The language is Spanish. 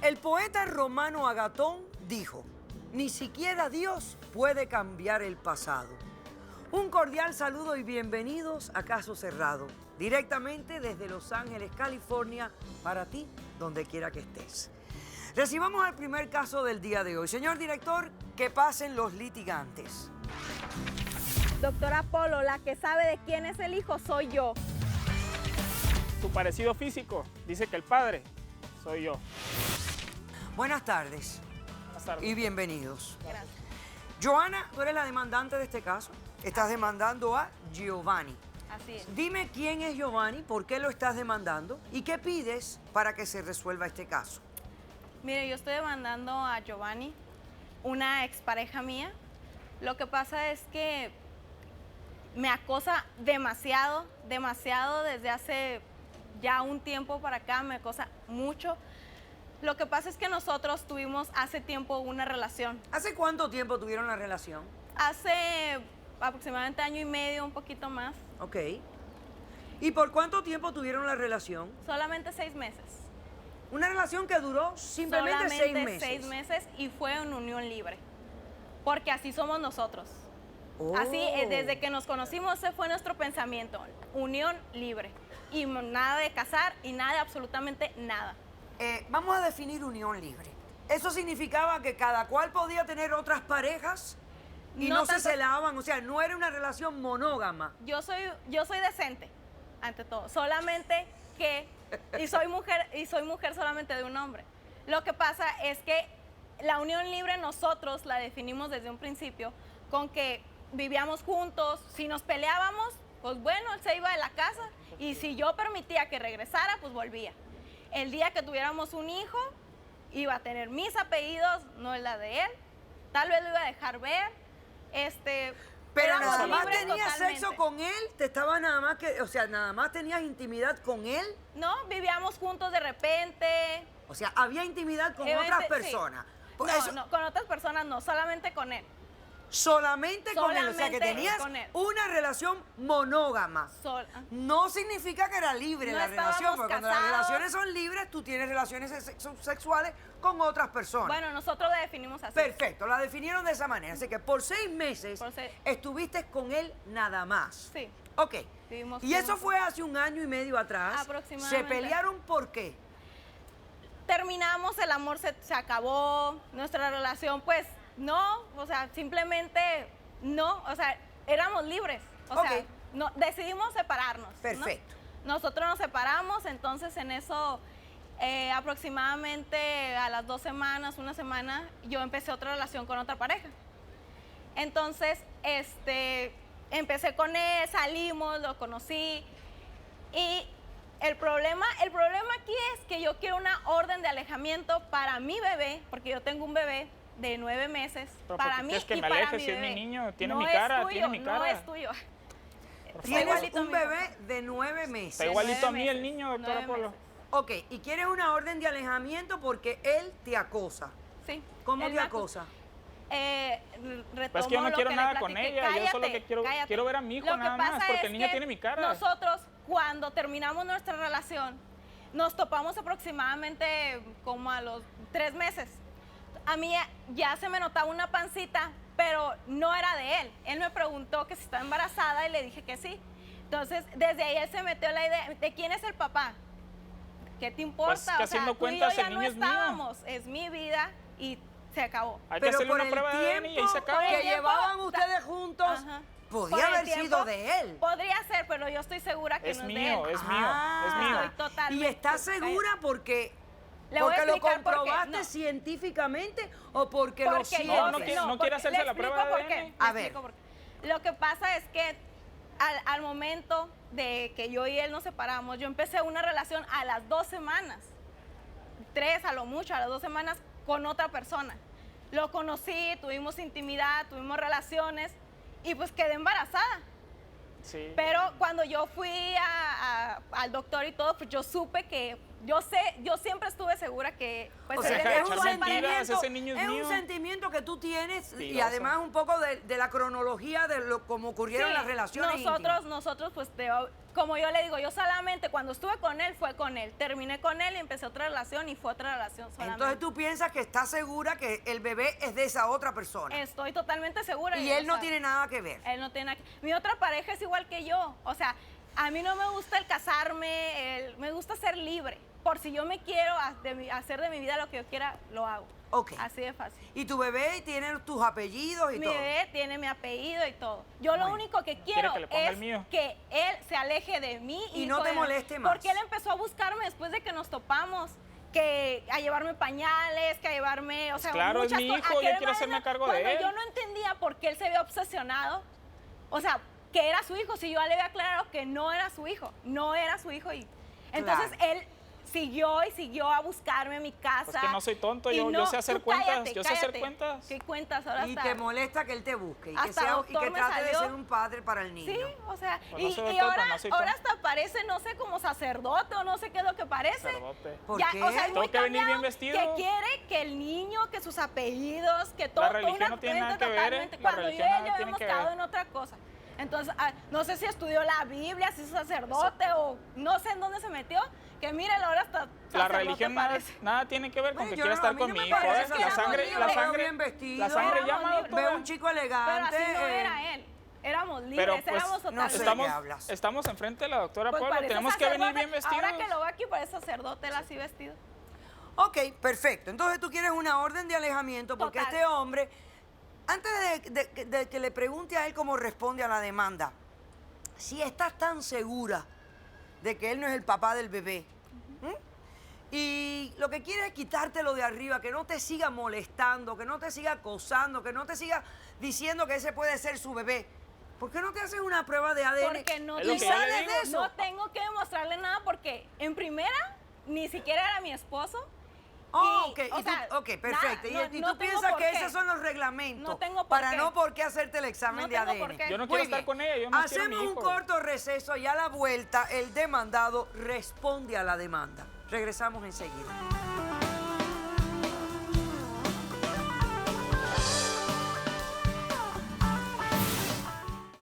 El poeta romano Agatón dijo, ni siquiera Dios puede cambiar el pasado. Un cordial saludo y bienvenidos a Caso Cerrado, directamente desde Los Ángeles, California, para ti, donde quiera que estés. Recibamos el primer caso del día de hoy. Señor director, que pasen los litigantes. Doctora Polo, la que sabe de quién es el hijo soy yo. Su parecido físico dice que el padre soy yo. Buenas tardes. Buenas tardes. Y bienvenidos. Gracias. Joana, tú eres la demandante de este caso. Estás demandando a Giovanni. Así es. Dime quién es Giovanni, por qué lo estás demandando y qué pides para que se resuelva este caso. Mire, yo estoy demandando a Giovanni, una expareja mía. Lo que pasa es que me acosa demasiado desde hace ya un tiempo para acá, me acosa mucho. Lo que pasa es que nosotros tuvimos hace tiempo una relación. ¿Hace cuánto tiempo tuvieron la relación? Hace aproximadamente año y medio, un poquito más. Ok. ¿Y por cuánto tiempo tuvieron la relación? Solamente 6 meses. Una relación que duró simplemente Solamente 6 meses. 6 meses y fue en unión libre. Porque así somos nosotros. Oh. Así, desde que nos conocimos, ese fue nuestro pensamiento. Unión libre. Y nada de casar y nada de absolutamente nada. Vamos a definir unión libre. ¿Eso significaba que cada cual podía tener otras parejas y no se tanto- celaban? O sea, no era una relación monógama. Yo soy decente, ante todo. Solamente que... Y soy mujer solamente de un hombre. Lo que pasa es que la unión libre nosotros la definimos desde un principio con que vivíamos juntos. Si nos peleábamos, pues bueno, él se iba de la casa. Y si yo permitía que regresara, pues volvía. El día que tuviéramos un hijo, iba a tener mis apellidos, no el de él. Tal vez lo iba a dejar ver. Pero éramos nada más libres tenías totalmente. sexo con él, nada más tenías intimidad con él. No, vivíamos juntos de repente. O sea, había intimidad con Obviamente, otras sí. personas. Por No, eso, no, con otras personas no, solamente con él. solamente con él. O sea, que Solamente tenías con él. una relación monógama. No significa que era libre No la relación, estábamos porque cuando las casados. relaciones son libres, tú tienes relaciones sexuales con otras personas. Bueno, nosotros la definimos así. Perfecto, la definieron de esa manera. Así que por 6 meses Por seis- estuviste con él nada más. Sí. Ok. Vivimos Y eso juntos. fue hace un año y medio atrás. Aproximadamente. ¿Se pelearon por qué? Terminamos, el amor se acabó, nuestra relación, pues, no, o sea, simplemente no, o sea, éramos libres. O sea, Ok. no, decidimos separarnos. ¿no? Perfecto. Nosotros nos separamos, entonces en eso, aproximadamente a las 2 semanas, una semana, yo empecé otra relación con otra pareja. Entonces, empecé con él, salimos, lo conocí y el problema aquí es que yo quiero una orden de alejamiento para mi bebé, porque yo tengo un bebé de 9 meses, Pero para ¿por qué mí quieres que y me para aleje mi si es bebé. mi niño? Tiene No mi es cara, tuyo, tiene mi No cara. es tuyo. Tienes igualito a un mi bebé de 9 meses. Está igualito a mí 9 el niño, doctora 9 Polo. meses. Ok, y quieres una orden de alejamiento porque él te acosa. Sí. ¿Cómo Él te me acosa? Retomo Pues es que yo no lo quiero le nada con platiqué. ella, yo solo Cállate, que quiero cállate. ver a mi hijo Lo que nada más, pasa porque es el niño que tiene mi cara. Nosotros, cuando terminamos nuestra relación, nos topamos aproximadamente como a los 3 meses. A mí ya se me notaba una pancita, pero no era de él. Él me preguntó que si estaba embarazada y le dije que sí. Entonces, desde ahí él se metió la idea de quién es el papá. ¿Qué te importa? Pues, que haciendo tú y yo cuentas, ya el no niño es mío. estábamos. Es mi vida y se acabó. Hay que Pero hacerle por una el prueba de ADN y ahí se tiempo acaba. Por el que tiempo, llevaban ustedes juntos, Ajá. Por podía el haber tiempo, sido de él. Podría ser, pero yo estoy segura que Es no es mío, de él. es mío, es mío. Estoy totalmente- ¿Y estás segura porque, Le voy a porque lo explicar por qué. comprobaste No. científicamente o porque lo Porque sientes? No, no quiere porque- hacerse le la prueba explico de por qué, ADN. le A ver. explico por qué. Lo que pasa es que al momento de que yo y él nos separamos, yo empecé una relación a las 2 semanas. 3 a lo mucho, a las 2 semanas con otra persona. Lo conocí, tuvimos intimidad, tuvimos relaciones y pues quedé embarazada. Sí. Pero cuando yo fui al doctor y todo, pues yo supe que, yo siempre estuve segura que, pues, O sea, Deja que de es un echar mentiras, sentimiento, ese niño es es un mío. sentimiento que tú tienes y Mentirosa. además un poco de la cronología de cómo ocurrieron Sí, las relaciones íntimas. nosotros, pues, como yo le digo, yo solamente cuando estuve con él fue con él. Terminé con él y empecé otra relación y fue otra relación solamente. Entonces tú piensas que estás segura que el bebé es de esa otra persona. Estoy totalmente segura. Y de él no eso. tiene nada que ver. Él no tiene nada que- Mi otra pareja es igual que yo. O sea, a mí no me gusta el casarme, me gusta ser libre. Por si yo me quiero hacer de mi vida lo que yo quiera, lo hago. Ok. Así de fácil. Y tu bebé tiene tus apellidos y Mi todo. bebé tiene mi apellido y todo. Yo lo Bueno. único que quiero que le ponga el es mío? que él se aleje de mí. Y no te con- moleste más. Porque él empezó a buscarme después de que nos topamos. Que a llevarme pañales, que a llevarme, o sea, claro, es muchas mi cosas, hijo, a yo quererme quiero hacerme ayudar. cargo de Cuando él. yo no entendía por qué él se había obsesionado, o sea, que era su hijo, si yo ya le había aclarado que no era su hijo, no era su hijo. Y entonces Claro. él siguió y siguió a buscarme a mi casa. Pues que no soy tonto, Y yo sé hacer tú cuentas, cállate, yo sé hacer cállate. cuentas. ¿Qué cuentas ahora Y está? te molesta que él te busque y que, Hasta y doctor que me trate de salió. ser un padre para el niño. Sí, o sea, Pues no y soy doctor, ahora, pero no soy ahora tonto. hasta parece, no sé, como sacerdote o no sé qué es lo que parece. Sacerdote. ¿Por Ya, qué? o sea, es Tengo muy que venir bien cambiado, vestido. que quiere que el niño, que sus apellidos, que todo, religión toda no una tiene nada cuenta que ver, totalmente, la cuando yo y religión él nada ya tiene habíamos que quedado ver. en otra cosa. Entonces, no sé si estudió la Biblia, si es sacerdote o no sé en dónde se metió, que mírelo, ahora hasta La sacerdote religión parece. nada tiene que ver con Oye, que yo quiera no, estar a mí no con me mi hijo, parece ¿eh? que La éramos sangre- libres, la veo sangre- bien vestido. la sangre Éramos llama, libres. doctor. Veo un chico Pero elegante. así no era él. Éramos libres, Pero, pues, éramos no sé totalmente. de Estamos, qué hablas. estamos enfrente de la doctora Pues Pablo, parece tenemos que venir sacerdote. bien vestidos. Ahora que lo veo aquí parece sacerdote, él así vestido. Ok, perfecto. Entonces tú quieres una orden de alejamiento porque Total. este hombre, antes de que le pregunte a él cómo responde a la demanda, si estás tan segura de que él no es el papá del bebé, ¿m? Y lo que quiere es quitártelo de arriba, que no te siga molestando, que no te siga acosando, que no te siga diciendo que ese puede ser su bebé, ¿por qué no te haces una prueba de ADN? Porque no, Es lo y que yo le sales digo. de eso. no tengo que demostrarle nada porque en primera ni siquiera era mi esposo. Oh, y, ok, o y sea, ok, perfecto. nada, y no tú tengo piensas por que qué. esos son los reglamentos No tengo por para qué. no por qué hacerte el examen No de tengo ADN. por qué. Yo no Muy quiero estar bien. con ella, yo más quiero a mi Hacemos un hijo. corto receso y a la vuelta el demandado responde a la demanda. Regresamos enseguida.